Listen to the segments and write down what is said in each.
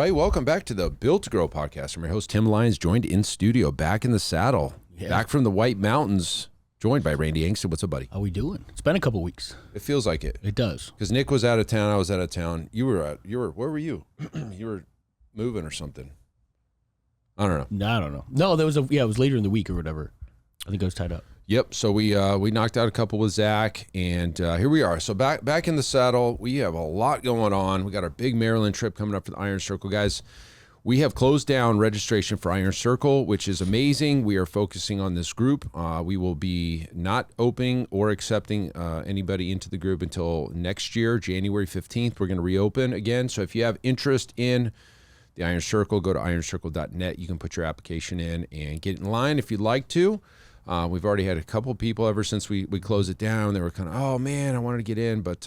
right, welcome back to the Built to Grow podcast. I'm your host, Tim Lyons, joined in studio, back in the saddle, back from the White Mountains, joined by Randy Angston. What's up, buddy? How we doing? It's been a couple weeks. It feels like it. It does. Because Nick was out of town, I was out of town. You were, where were you? You were moving or something. I don't know. No, I don't know. No, it was later in the week or whatever. I think I was tied up. Yep. So we knocked out a couple with Zach, and here we are. So back in the saddle. We have a lot going on. We got our big Maryland trip coming up for the Iron Circle, guys. We have closed down registration for Iron Circle, which is amazing. We are focusing on this group. We will be not opening or accepting anybody into the group until next year, January 15th. We're going to reopen again. So if you have interest in the Iron Circle, go to ironcircle.net. You can put your application in and get in line if you'd like to. We've already had a couple people ever since we closed it down. They were kind of, oh man, I wanted to get in, but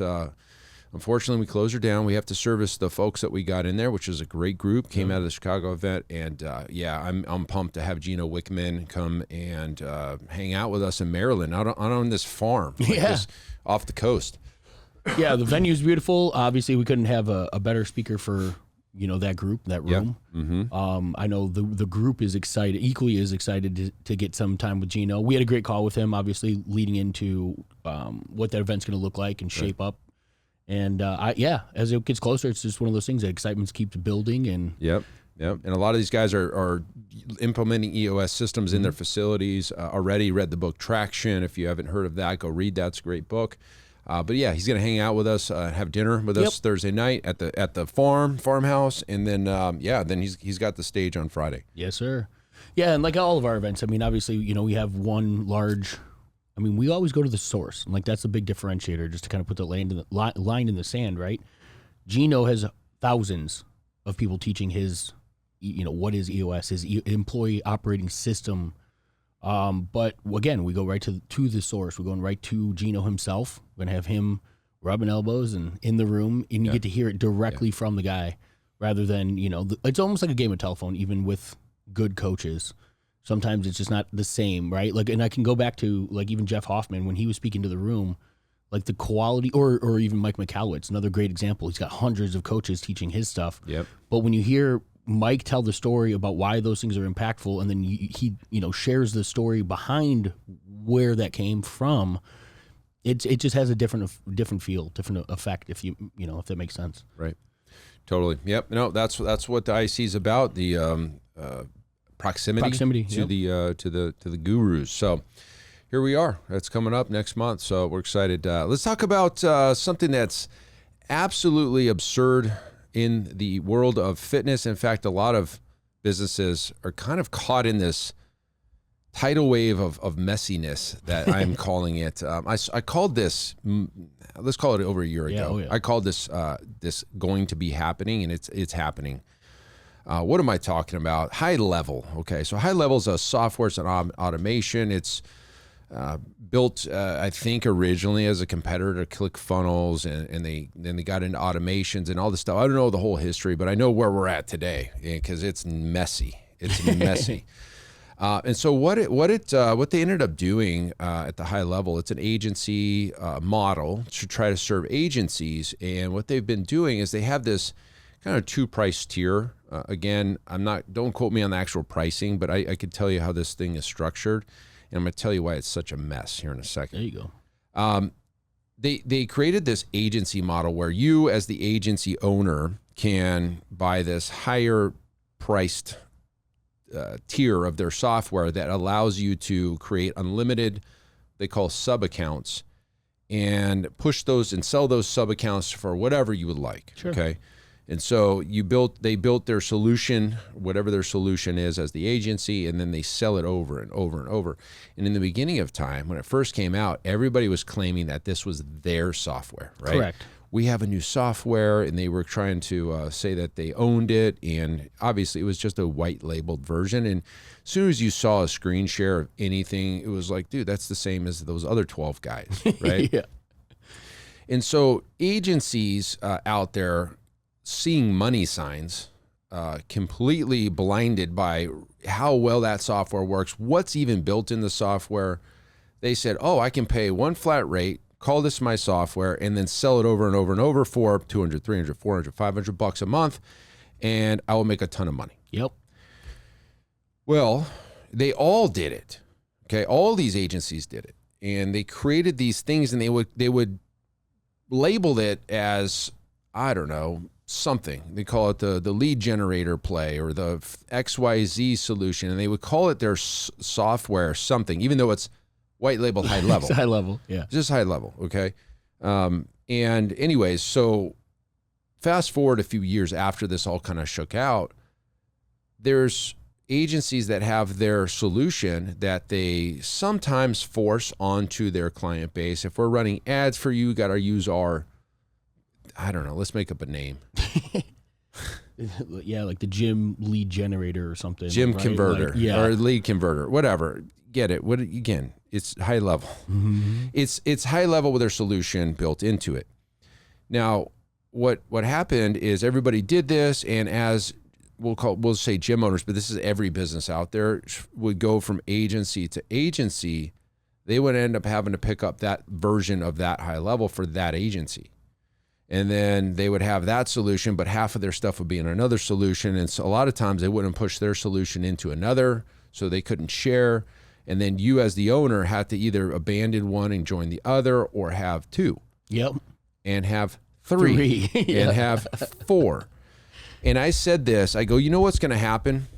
unfortunately we closed her down. We have to service the folks that we got in there, which is a great group, came out of the Chicago event, and I'm pumped to have Gino Wickman come and hang out with us in Maryland, out on this farm, this, off the coast. Yeah, the venue's beautiful. Obviously, we couldn't have a better speaker for that group, that room. Yeah. Mm-hmm. I know the group is equally as excited to get some time with Gino. We had a great call with him, obviously, leading into what that event's going to look like and shape up. And as it gets closer, it's just one of those things that excitement keeps building. And Yep. And a lot of these guys are implementing EOS systems in their facilities already. Read the book Traction. If you haven't heard of that, go read that. It's a great book. But yeah, he's going to hang out with us, have dinner with us Thursday night at the farmhouse, and then then he's got the stage on Friday. Yes, sir. Yeah, and like all of our events, I mean, obviously, we have one large. I mean, we always go to the source, and like that's a big differentiator, just to kind of put the line in the sand, right? Gino has thousands of people teaching his, what is EOS, his employee operating system. But again, we go right to the source. We're going right to Gino himself. We're going to have him rubbing elbows and in the room, and you get to hear it directly from the guy rather than, it's almost like a game of telephone, even with good coaches. Sometimes it's just not the same, right? Like, and I can go back to like even Jeff Hoffman when he was speaking to the room, like the quality, or even Mike McCallowitz, another great example. He's got hundreds of coaches teaching his stuff. Yep. But when you hear Mike tell the story about why those things are impactful, and then he shares the story behind where that came from, it just has a different feel, different effect, if if that makes sense. Right. Totally. Yep. No, that's what the IC is about, the proximity to the gurus. So here we are. That's coming up next month. So we're excited. Let's talk about something that's absolutely absurd in the world of fitness. In fact, a lot of businesses are kind of caught in this tidal wave of messiness that I'm calling it. I called this, let's call it over a year ago. I called this going to be happening, and it's happening. What am I talking about? HighLevel. Okay, so HighLevel is a software, it's an automation. It's built, I think, originally as a competitor to ClickFunnels, and they got into automations and all this stuff. I don't know the whole history, but I know where we're at today because it's messy. It's messy. And so what they ended up doing at the HighLevel, it's an agency model to try to serve agencies. And what they've been doing is they have this kind of two-price tier. Again, don't quote me on the actual pricing, but I could tell you how this thing is structured. And I'm going to tell you why it's such a mess here in a second. There you go. They created this agency model where you, as the agency owner, can buy this higher priced tier of their software that allows you to create unlimited, they call sub-accounts, and push those and sell those sub-accounts for whatever you would like. Sure. Okay. And so they built their solution, whatever their solution is, as the agency, and then they sell it over and over and over. And in the beginning of time, when it first came out, everybody was claiming that this was their software, right? Correct. We have a new software, and they were trying to say that they owned it, and obviously it was just a white labeled version. And as soon as you saw a screen share of anything, it was like, dude, that's the same as those other 12 guys, right? Yeah. And so agencies out there, seeing money signs, completely blinded by how well that software works, what's even built in the software. They said, oh, I can pay one flat rate, call this my software, and then sell it over and over and over for $200, $300, $400, $500 a month. and I will make a ton of money. Yep. Well, they all did it. Okay, all these agencies did it, and they created these things, and they would label it as, I don't know, something. They call it the lead generator play or the XYZ solution, and they would call it their software something, even though it's white label high level. It's high level, yeah. It's just high level, okay? And anyways, so fast forward a few years after this all kind of shook out, there's agencies that have their solution that they sometimes force onto their client base. If we're running ads for you, got to use our, I don't know, let's make up a name. Yeah, like the gym lead generator or something. Gym right? converter, like, yeah. or lead converter, whatever. Get it? What again? It's high level. Mm-hmm. It's high level with their solution built into it. Now, what happened is everybody did this, and as we'll say gym owners, but this is every business out there, would go from agency to agency, they would end up having to pick up that version of that high level for that agency. And then they would have that solution, but half of their stuff would be in another solution. And so a lot of times they wouldn't push their solution into another, so they couldn't share. And then you as the owner had to either abandon one and join the other, or have two. Yep. And have three. Yeah. And have four. And I said this, I go, you know what's going to happen?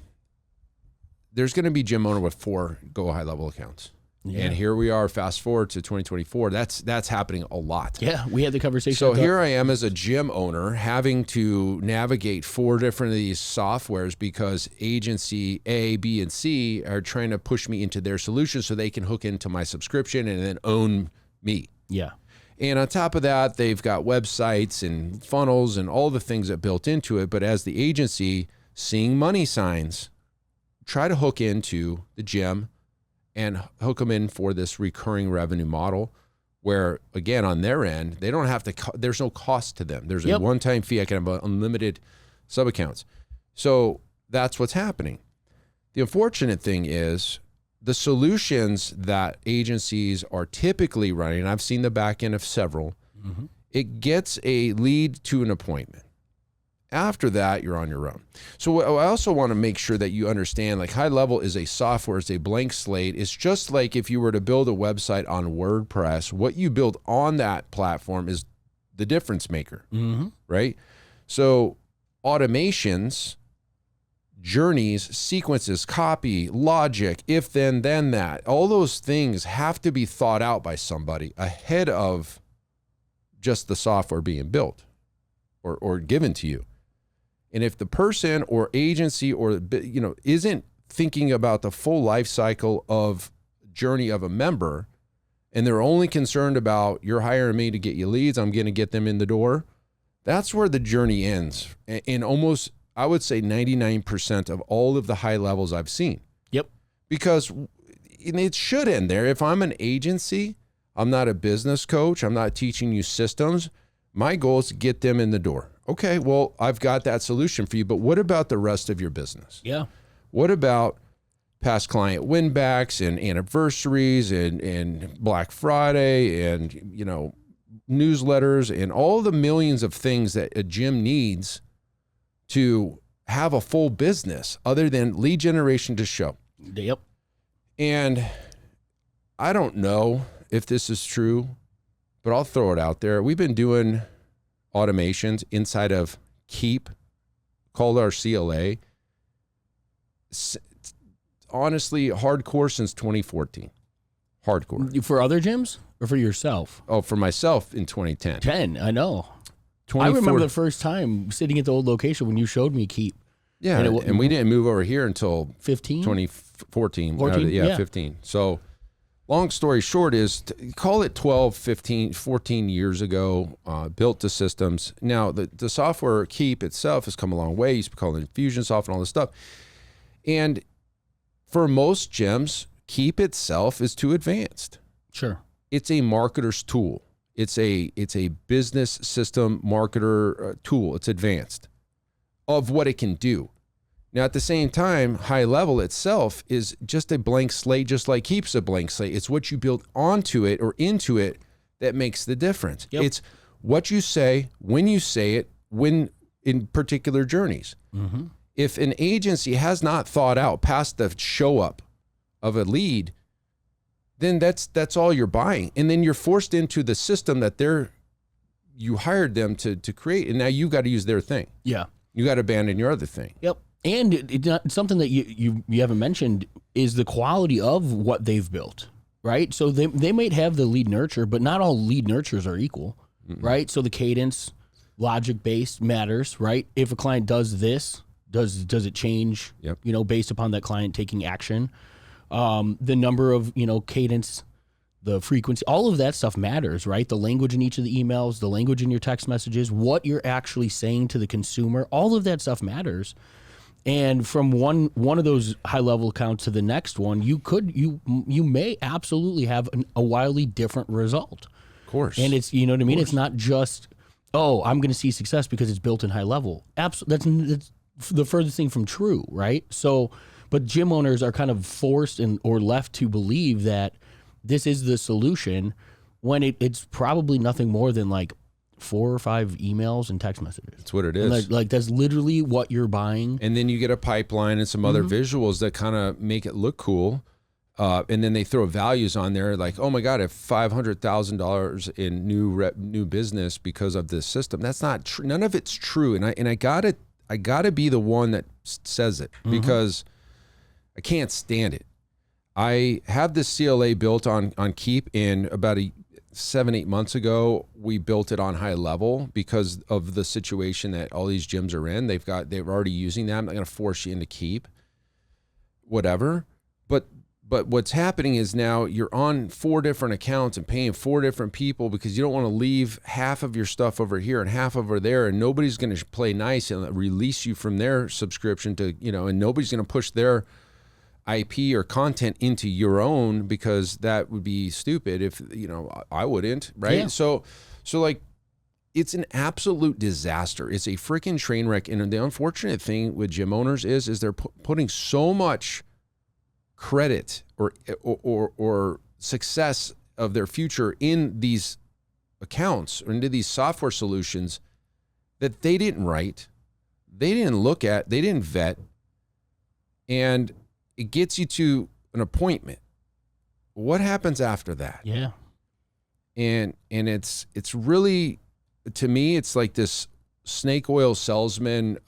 There's going to be gym owner with 4 go high level accounts. Yeah. And here we are, fast forward to 2024. That's happening a lot. Yeah, we had the conversation. So here I am as a gym owner having to navigate 4 different of these softwares because agency A, B, and C are trying to push me into their solution so they can hook into my subscription and then own me. Yeah. And on top of that, they've got websites and funnels and all the things that built into it. But as the agency, seeing money signs, try to hook into the gym and hook them in for this recurring revenue model where, again, on their end, they don't have to, there's no cost to them. There's a one-time fee. I can have unlimited sub-accounts. So that's what's happening. The unfortunate thing is, the solutions that agencies are typically running, and I've seen the back end of several, it gets a lead to an appointment. After that, you're on your own. So I also want to make sure that you understand, like, high level is a software, it's a blank slate. It's just like if you were to build a website on WordPress, what you build on that platform is the difference maker, right? So automations, journeys, sequences, copy, logic, if then that, all those things have to be thought out by somebody ahead of just the software being built or given to you. And if the person or agency or, isn't thinking about the full life cycle of journey of a member, and they're only concerned about, you're hiring me to get you leads, I'm going to get them in the door, that's where the journey ends. And almost, I would say 99% of all of the high levels I've seen. Yep. Because it should end there. If I'm an agency, I'm not a business coach, I'm not teaching you systems. My goal is to get them in the door. Okay, well, I've got that solution for you, but what about the rest of your business? Yeah. What about past client win backs and anniversaries and Black Friday and, newsletters and all the millions of things that a gym needs to have a full business other than lead generation to show? Yep. And I don't know if this is true, but I'll throw it out there. We've been doing automations inside of Keep, called our CLA. Honestly, hardcore since 2014. Hardcore. For other gyms or for yourself? Oh, for myself in 2010. I know. I remember the first time sitting at the old location when you showed me Keep. Yeah, and we didn't move over here until 2014. 14? Yeah, 15. So long story short is, call it 12, 15, 14 years ago, built the systems. Now, the software Keep itself has come a long way. It used to be called Infusionsoft and all this stuff. And for most gyms, Keep itself is too advanced. Sure. It's a marketer's tool. It's a business system marketer tool. It's advanced of what it can do. Now, at the same time, high level itself is just a blank slate, just like Keep's a blank slate. It's what you build onto it or into it that makes the difference. Yep. It's what you say, when in particular journeys. Mm-hmm. If an agency has not thought out past the show up of a lead, then that's all you're buying. And then you're forced into the system that you hired them to create. And now you got to use their thing. Yeah. You got to abandon your other thing. Yep. And something that you haven't mentioned is the quality of what they've built, right? So they might have the lead nurture, but not all lead nurtures are equal, right? So the cadence, logic-based matters, right? If a client does this, does it change, Yep. Based upon that client taking action? The number of, cadence, the frequency, all of that stuff matters, right? The language in each of the emails, the language in your text messages, what you're actually saying to the consumer, all of that stuff matters. And from one of those high level accounts to the next one, you may absolutely have a wildly different result. Of course. And it's, you know what I mean? It's not just, I'm going to see success because it's built in high level. That's the furthest thing from true, right? So, but gym owners are kind of forced or left to believe that this is the solution when it's probably nothing more than like 4 or 5 emails and text messages. That's what it is. Like that's literally what you're buying. And then you get a pipeline and some other visuals that kind of make it look cool. And then they throw values on there like, oh my God, if $500,000 in new business because of this system. That's not true. None of it's true. And I gotta be the one that says it because I can't stand it. I have this CLA built on Keep, and about 7-8 months ago, we built it on HighLevel because of the situation that all these gyms are in. They're already using that. I'm not going to force you into Keep, whatever. But what's happening is now you're on 4 different accounts and paying 4 different people because you don't want to leave half of your stuff over here and half over there, and nobody's going to play nice and release you from their subscription to, and nobody's going to push their IP or content into your own because that would be stupid if, I wouldn't, right? Yeah. So like it's an absolute disaster. It's a freaking train wreck. And the unfortunate thing with gym owners is they're putting so much credit or success of their future in these accounts or into these software solutions that they didn't write, they didn't look at, they didn't vet, and it gets you to an appointment. What happens after that? Yeah. And it's really, to me, it's like this snake oil salesman,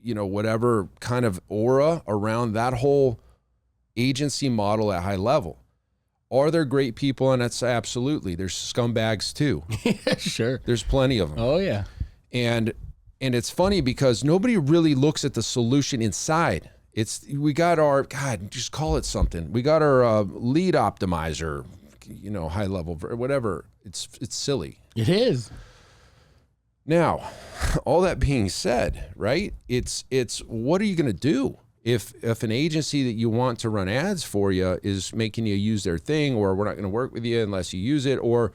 whatever kind of aura around that whole agency model at HighLevel. Are there great people? And that's absolutely. There's scumbags too. Sure. There's plenty of them. Oh yeah. And it's funny because nobody really looks at the solution inside. We got our, God, just call it something. We got our lead optimizer, HighLevel, whatever. It's silly. It is. Now, all that being said, right? It's what are you going to do if an agency that you want to run ads for you is making you use their thing, or we're not going to work with you unless you use it, or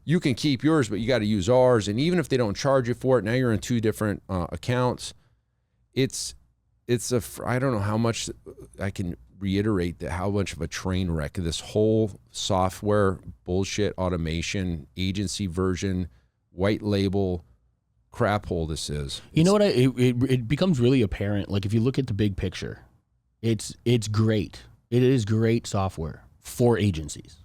you can keep yours but you got to use ours, and even if they don't charge you for it, now you're in 2 different accounts. I don't know how much I can reiterate how much of a train wreck this whole software bullshit automation agency version white label crap hole this is. You know what? It becomes really apparent. Like if you look at the big picture, it's great. It is great software for agencies.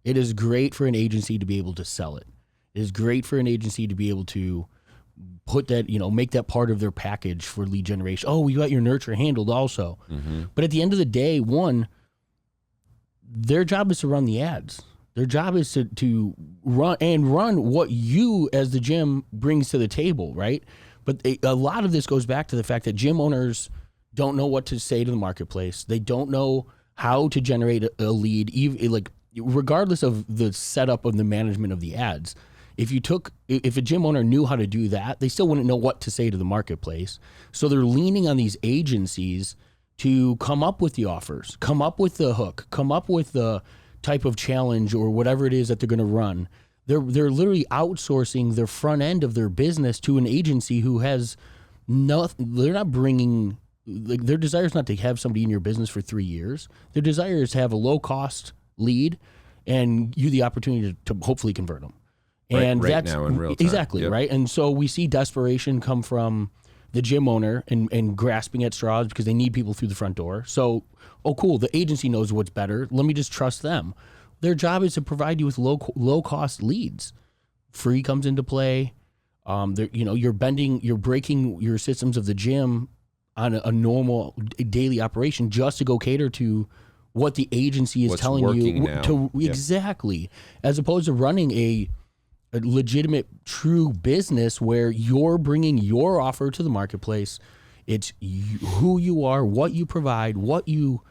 It is great for an agency to be able to sell it. It is great for an agency to be able to put that, make that part of their package for lead generation. Oh, we got your nurture handled also. Mm-hmm. But at the end of the day, their job is to run the ads. Their job is to run what you as the gym brings to the table, right? But a lot of this goes back to the fact that gym owners don't know what to say to the marketplace. They don't know how to generate a lead, even regardless of the setup of the management of the ads. If a gym owner knew how to do that, they still wouldn't know what to say to the marketplace. So they're leaning on these agencies to come up with the offers, come up with the hook, come up with the type of challenge or whatever it is that they're going to run. They're literally outsourcing their front end of their business to an agency who has nothing. They're not bringing, their desire is not to have somebody in your business for 3 years. Their desire is to have a low cost lead and you the opportunity to hopefully convert them. And right that's now in real time. Exactly, Yep. right? And so we see desperation come from the gym owner and grasping at straws because they need people through the front door. So, oh, cool, the agency knows what's better. Let me just trust them. Their job is to provide you with low cost leads. Free comes into play. You're breaking your systems of the gym on a normal daily operation just to go cater to what the agency is What's telling you now. Exactly, as opposed to running a legitimate, true business where you're bringing your offer to the marketplace. It's who you are, what you provide, what you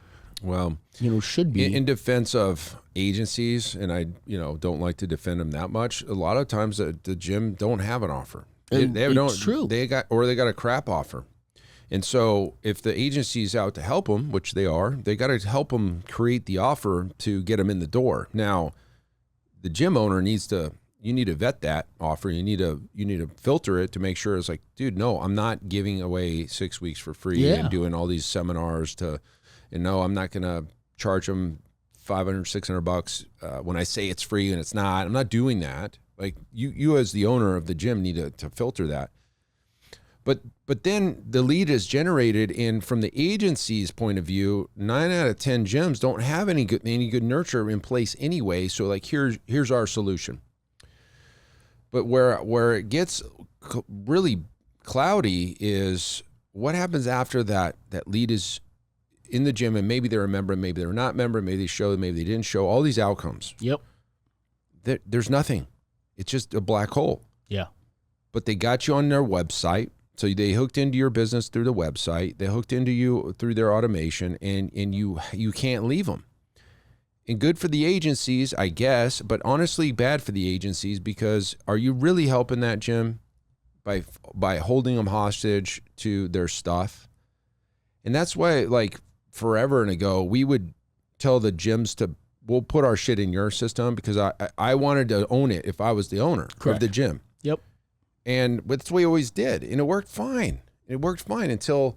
should be. In defense of agencies, and I don't like to defend them that much. A lot of times the gym don't have an offer. It's true. They got a crap offer. And so if the agency's out to help them, which they are, they got to help them create the offer to get them in the door. Now, the gym owner you need to vet that offer. You need to filter it to make sure it's like, dude, no, I'm not giving away 6 weeks for free and doing all these seminars and no, I'm not going to charge them $500, $600 when I say it's free and it's not. I'm not doing that. Like you as the owner of the gym need to filter that. But then the lead is generated, and from the agency's point of view, 9 out of 10 gyms don't have any good nurture in place anyway. So like here's our solution. But where it gets really cloudy is what happens after that lead is in the gym, and maybe they're a member, maybe they're not a member, maybe they showed, maybe they didn't show, all these outcomes. Yep. There's nothing. It's just a black hole. Yeah. But they got you on their website. So they hooked into your business through the website. They hooked into you through their automation, and you can't leave them. And good for the agencies, I guess, but honestly bad for the agencies, because are you really helping that gym by holding them hostage to their stuff? And that's why, like, forever and ago, we would tell the gyms we'll put our shit in your system, because I wanted to own it if I was the owner of the gym. Yep. And that's what we always did. And it worked fine. It worked fine until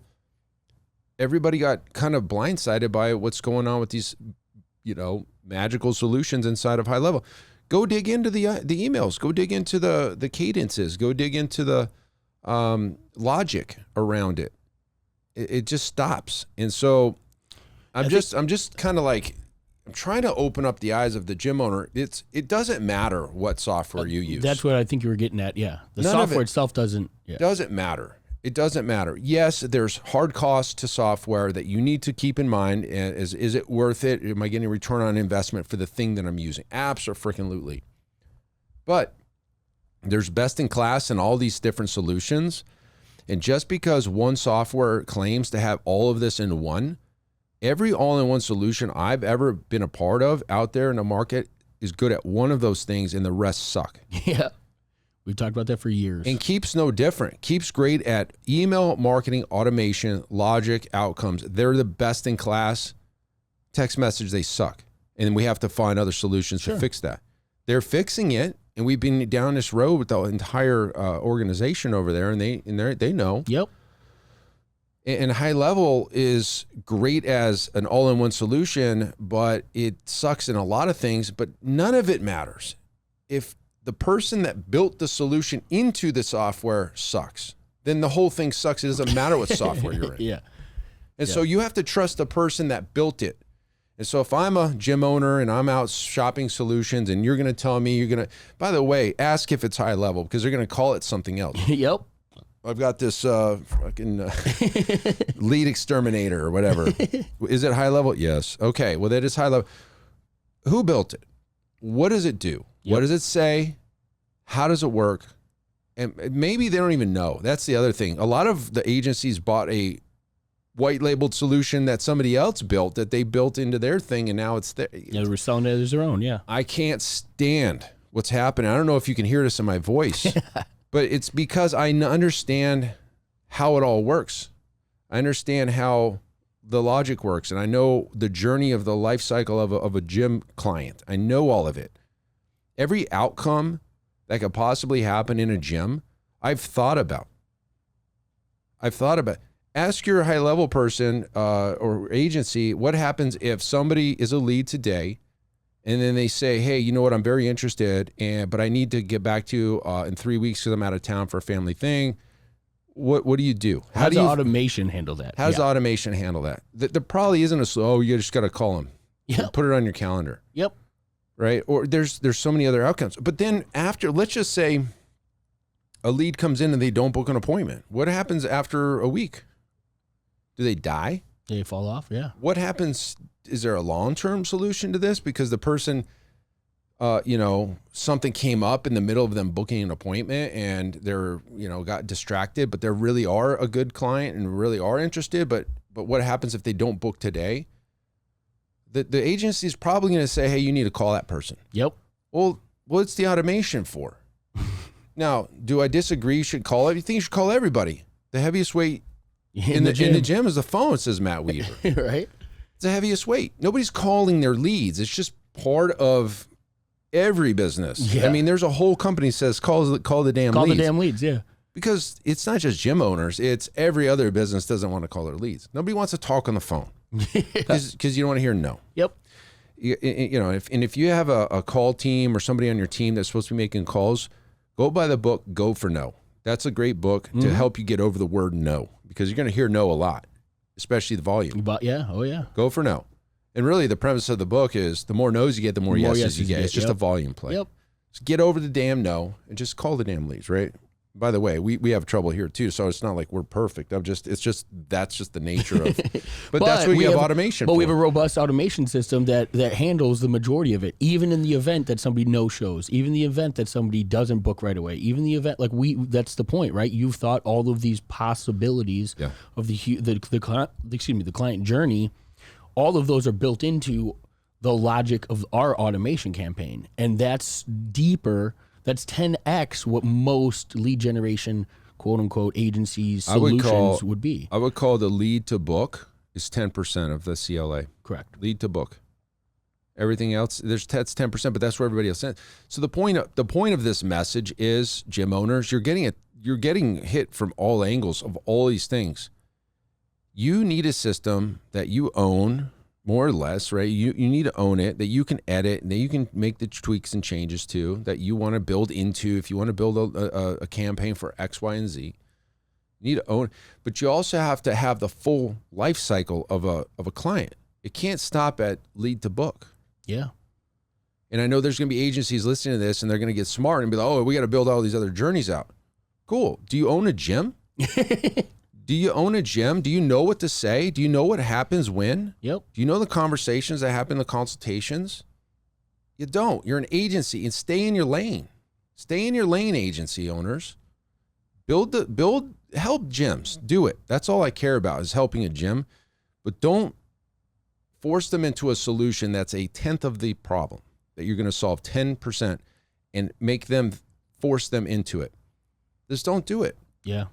everybody got kind of blindsided by what's going on with these, magical solutions inside of HighLevel. Go dig into the emails. Go dig into the cadences. Go dig into the logic around it. It just stops. And so I'm just kind of like, I'm trying to open up the eyes of the gym owner. It doesn't matter what software you use. That's what I think you were getting at. Yeah, the software itself doesn't matter. It doesn't matter. Yes, there's hard costs to software that you need to keep in mind. Is it worth it? Am I getting a return on investment for the thing that I'm using? Absolutely. But there's best in class in all these different solutions. And just because one software claims to have all of this in one, every all-in-one solution I've ever been a part of out there in the market is good at one of those things, and the rest suck. Yeah. We've talked about that for years. And Keep's no different. Keep's great at email marketing, automation, logic, outcomes. They're the best in class. Text message, they suck. And we have to find other solutions to fix that. They're fixing it, and we've been down this road with the entire organization over there, and they know. Yep. And HighLevel is great as an all-in-one solution, but it sucks in a lot of things, but none of it matters if the person that built the solution into the software sucks. Then the whole thing sucks. It doesn't matter what software you're in. Yeah. And so you have to trust the person that built it. And so if I'm a gym owner and I'm out shopping solutions, and you're going to tell me by the way, ask if it's HighLevel, because they're going to call it something else. Yep. I've got this fucking lead exterminator or whatever. Is it HighLevel? Yes. Okay. Well, that is HighLevel. Who built it? What does it do? Yep. What does it say? How does it work? And maybe they don't even know. That's the other thing. A lot of the agencies bought a white labeled solution that somebody else built, that they built into their thing, and now it's there. Yeah, we're selling it as their own. Yeah. I can't stand what's happening. I don't know if you can hear this in my voice. But it's because I understand how it all works. I understand how the logic works, and I know the journey of the life cycle of a gym client. I know all of it. Every outcome that could possibly happen in a gym, I've thought about. Ask your HighLevel person or agency, what happens if somebody is a lead today And then they say, hey, you know what? I'm very interested, but I need to get back to you in 3 weeks because I'm out of town for a family thing. What do you do? How does automation handle that? How does automation handle that? There probably isn't you just got to call them. Yep. Put it on your calendar. Yep. Right? Or there's so many other outcomes. But then after, let's just say a lead comes in and they don't book an appointment. What happens after a week? Do they die? They fall off, yeah. What happens? Is there a long-term solution to this? Because the person, something came up in the middle of them booking an appointment and they're, got distracted, but they really are a good client and really are interested. But what happens if they don't book today? The agency is probably going to say, hey, you need to call that person. Yep. Well, what's the automation for? Now, do I disagree? You should call it. You think you should call everybody? The heaviest weight in the gym is the phone, says Matt Weaver. Right. It's the heaviest weight. Nobody's calling their leads. It's just part of every business. Yeah. I mean, there's a whole company that says call the damn leads. Call the damn leads, yeah. Because it's not just gym owners. It's every other business doesn't want to call their leads. Nobody wants to talk on the phone because you don't want to hear no. Yep. If you have a call team or somebody on your team that's supposed to be making calls, go by the book, Go for No. That's a great book to help you get over the word no, because you're going to hear no a lot, especially the volume. But yeah, oh yeah. Go for no. And really the premise of the book is the more no's you get, the more yeses you get. It's just a volume play. Yep. So get over the damn no and just call the damn leads, right? By the way, we have trouble here too, so it's not like we're perfect. That's just the nature of. But that's what you have automation. But for. We have a robust automation system that handles the majority of it. Even in the event that somebody no shows, even the event that somebody doesn't book right away, even the event that's the point, right? You've thought all of these possibilities of the client journey. All of those are built into the logic of our automation campaign, and that's deeper. That's 10x what most lead generation, quote unquote, agencies solutions would be. I would call the lead to book is 10% of the CLA. Correct. Lead to book. Everything else, that's 10%, but that's where everybody else is. So the point of this message is, gym owners, you're getting hit from all angles of all these things. You need a system that you own, more or less, right? You need to own it, that you can edit, and that you can make the tweaks and changes to, that you want to build into. If you want to build a campaign for X, Y, and Z, you need to own it. But you also have to have the full life cycle of a client. It can't stop at lead to book. Yeah. And I know there's going to be agencies listening to this, and they're going to get smart and be like, oh, we got to build all these other journeys out. Cool. Do you own a gym? Do you own a gym? Do you know what to say? Do you know what happens when? Yep. Do you know the conversations that happen in the consultations? You don't. You're an agency, and stay in your lane. Stay in your lane, agency owners. Help gyms. Do it. That's all I care about, is helping a gym. But don't force them into a solution that's a tenth of the problem, that you're going to solve 10% and force them into it. Just don't do it. Yeah.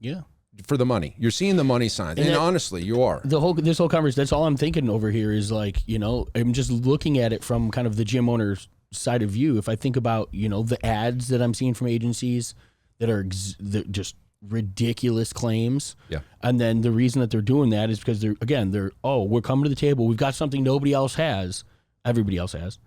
Yeah. For the money. You're seeing the money signs. And honestly, you are. This whole conversation, that's all I'm thinking over here is I'm just looking at it from kind of the gym owner's side of view. If I think about, the ads that I'm seeing from agencies that are just ridiculous claims. Yeah. And then the reason that they're doing that is because we're coming to the table. We've got something nobody else has. Everybody else has.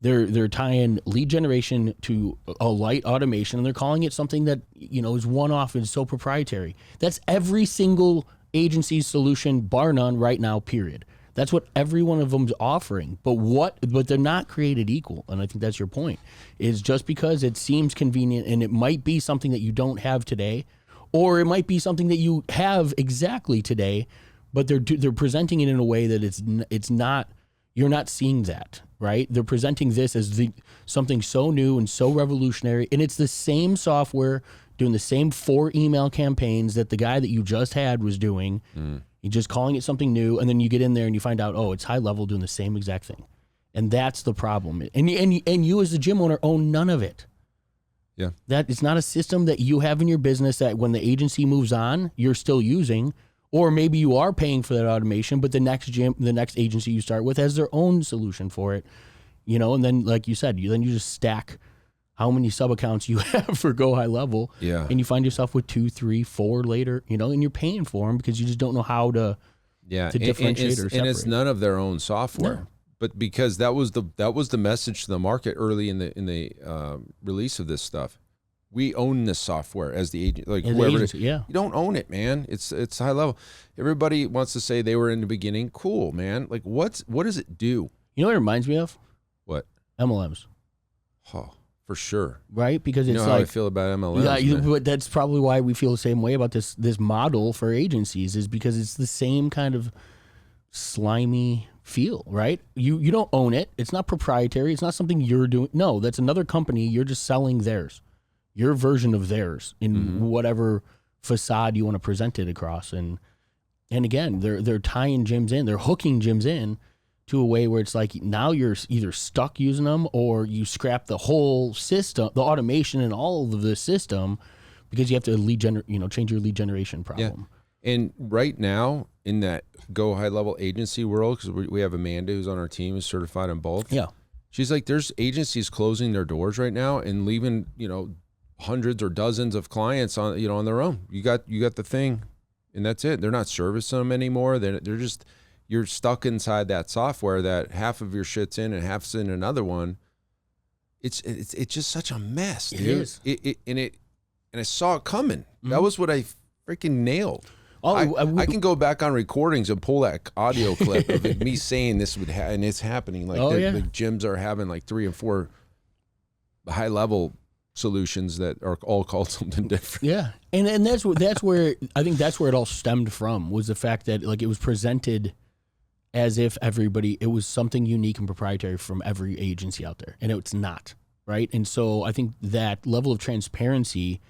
They're tying lead generation to a light automation, and they're calling it something that is one-off and so proprietary. That's every single agency's solution, bar none, right now. Period. That's what every one of them's offering. But they're not created equal, and I think that's your point. Is just because it seems convenient, and it might be something that you don't have today, or it might be something that you have exactly today, but they're presenting it in a way that it's not. You're not seeing that, right? They're presenting this as something so new and so revolutionary, and it's the same software doing the same 4 email campaigns that the guy that you just had was doing. You're just calling it something new, and then you get in there and you find out, it's HighLevel doing the same exact thing, and that's the problem. And you as the gym owner own none of it. Yeah, that it's not a system that you have in your business that when the agency moves on, you're still using. Or maybe you are paying for that automation, but the next agency you start with has their own solution for it, and then, like you said, you just stack how many sub accounts you have for Go HighLevel, and you find yourself with 2, 3, 4 later, and you're paying for them because you just don't know how to differentiate or separate. And it's none of their own software. No. but because that was the message to the market early in the release of this stuff. We own this software as the agent, like whoever. You don't own it, man. It's high level. Everybody wants to say they were in the beginning. Cool, man. Like what does it do? You know what it reminds me of? What? MLMs. Oh, for sure. Right? Because it's how I feel about MLMs. Yeah, but that's probably why we feel the same way about this model for agencies, is because it's the same kind of slimy feel, right? You don't own it. It's not proprietary. It's not something you're doing. No, that's another company. You're just selling theirs, your version of theirs in whatever facade you want to present it across. And again, they're tying gyms in. They're hooking gyms in to a way where it's like now you're either stuck using them or you scrap the whole system, the automation and all of the system, because you have to change your lead generation problem. Yeah. And right now in that Go High Level agency world, because we have Amanda who's on our team, who's certified in both. Yeah. She's like, there's agencies closing their doors right now and leaving, hundreds or dozens of clients on their own. You got the thing, and that's it. They're not servicing them anymore. They're just, you're stuck inside that software that half of your shit's in and half's in another one. It's just such a mess, dude. It is. And I saw it coming. That was what I freaking nailed. I can go back on recordings and pull that audio clip of me saying this would happen, and it's happening. Like the gyms are having like 3 and 4 high level solutions that are all called something different. Yeah, and that's where I think that's where it all stemmed from, was the fact that like it was presented as if it was something unique and proprietary from every agency out there, and it's not, right? And so I think that level of transparency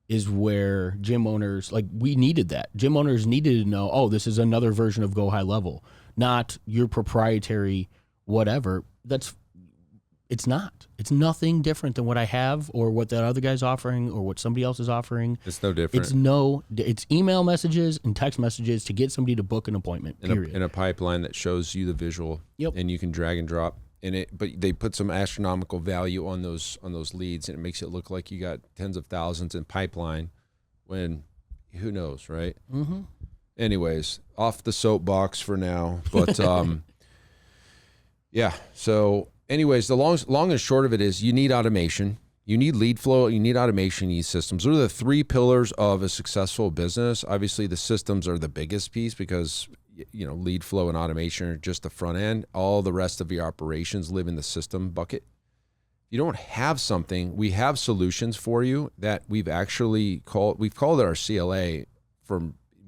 is where gym owners, like, we needed that. Gym owners needed to know, oh, this is another version of Go High Level, not your proprietary whatever. It's not. It's nothing different than what I have or what that other guy's offering or what somebody else is offering. It's no different. It's email messages and text messages to get somebody to book an appointment, period. In a pipeline that shows you the visual. Yep. And you can drag and drop. But they put some astronomical value on those leads, and it makes it look like you got tens of thousands in pipeline when who knows, right? Mm-hmm. Anyways, off the soapbox for now, but yeah. So anyways, the long and short of it is you need automation, you need lead flow, you need automation, you need systems. Those are the 3 pillars of a successful business. Obviously, the systems are the biggest piece because lead flow and automation are just the front end. All the rest of your operations live in the system bucket. If you don't have something, we have solutions for you that we've called it our CLA.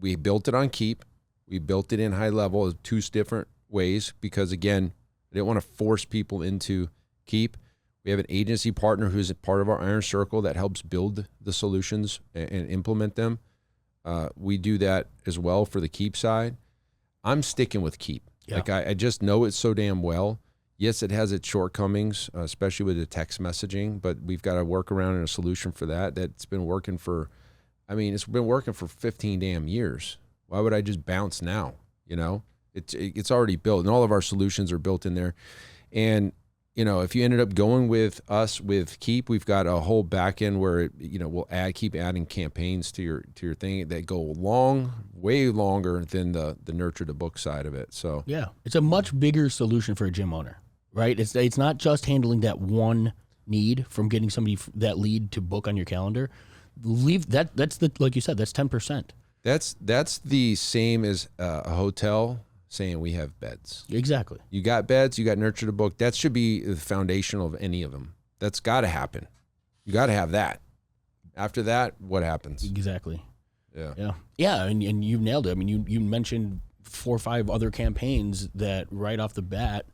We built it on Keep. We built it in High Level 2 different ways because, again, I didn't want to force people into Keep. We have an agency partner who's a part of our Iron Circle that helps build the solutions and implement them. We do that as well for the Keep side. I'm sticking with Keep. Yeah. Like I just know it so damn well. Yes, it has its shortcomings, especially with the text messaging, but we've got a workaround and a solution for that. That's been working it's been working for 15 damn years. Why would I just bounce now? It's already built, and all of our solutions are built in there. And if you ended up going with us with Keep, we've got a whole back end where we'll keep adding campaigns to your thing that go way longer than the nurture to book side of it. So yeah, it's a much bigger solution for a gym owner, right? It's not just handling that one need from getting somebody that lead to book on your calendar. That's like you said, that's 10%. That's the same as a hotel saying we have beds. Exactly. You got beds, you got nurture to book. That should be the foundation of any of them. That's got to happen. You got to have that. After that, what happens? Exactly. Yeah. And you nailed it. I mean, you mentioned 4 or 5 other campaigns that right off the bat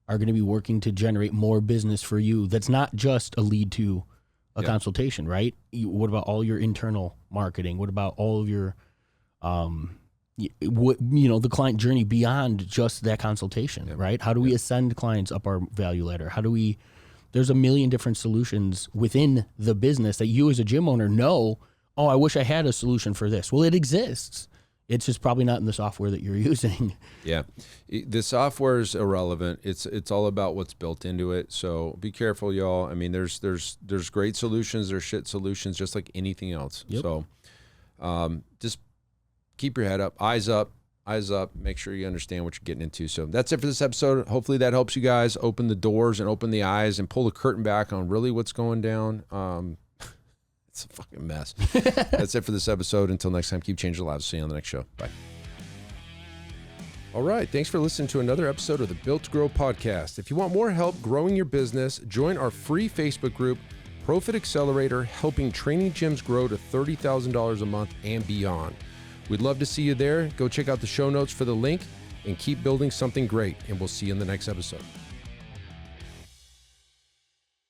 are going to be working to generate more business for you. That's not just a lead to a consultation, right? What about all your internal marketing? What about all of your the client journey beyond just that consultation, right? How do we ascend clients up our value ladder? There's a million different solutions within the business that you as a gym owner know, oh, I wish I had a solution for this. Well, it exists. It's just probably not in the software that you're using. Yeah. The software is irrelevant. It's all about what's built into it. So be careful, y'all. I mean, there's great solutions, there's shit solutions, just like anything else. Yep. So just keep your head up, eyes up, eyes up, make sure you understand what you're getting into. So that's it for this episode. Hopefully that helps you guys open the doors and open the eyes and pull the curtain back on really what's going down. It's a fucking mess. That's it for this episode. Until next time, keep changing lives. See you on the next show. Bye. All right. Thanks for listening to another episode of the Built to Grow podcast. If you want more help growing your business, join our free Facebook group, Profit Accelerator, helping training gyms grow to $30,000 a month and beyond. We'd love to see you there. Go check out the show notes for the link and keep building something great. And we'll see you in the next episode.